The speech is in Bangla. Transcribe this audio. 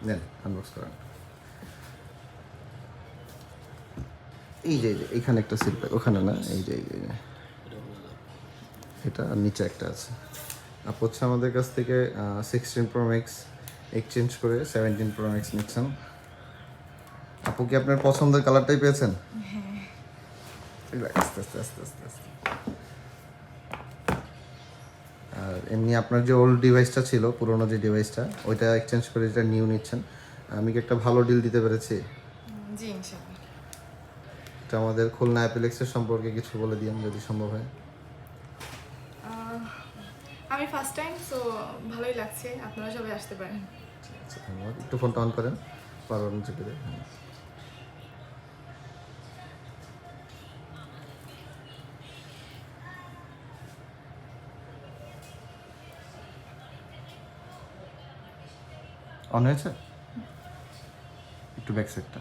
নেন আনবক্স করেন। এই যে এখানে একটা সিল প্যাক, ওখানে না, এই যে এটা আর নিচে একটা আছে। আপু হচ্ছে আমাদের কাছ থেকে 16 Pro Max এক্সচেঞ্জ করে 17 Pro Max নিচ্ছেন। আপু কি আপনার পছন্দের কালারটাই পেয়েছেন? আস্তে আস্তে আস্তে আস্তে আস্তে। আর এমনি আপনার যে ওল্ড ডিভাইসটা ছিল, পুরোনো যে ডিভাইসটা, ওইটা এক্সচেঞ্জ করে যেটা নিউ নিচ্ছেন, আমি কি একটা ভালো ডিল দিতে পেরেছি? জি ইনশাআল্লাহ। এটা আমাদের খুলনা অ্যাপেলেক্সের সম্পর্কে কিছু বলে দিন যদি সম্ভব হয়। আমি ফার্স্ট টাইম, সো ভালোই লাগছে, আপনারা সবাই আসতে পারেন। আচ্ছা, ধন্যবাদ। একটু ফোনটা অন করেন, পারবেন চেপে দেয়। অন হয়েছে? একটু ব্যাক সাইডটা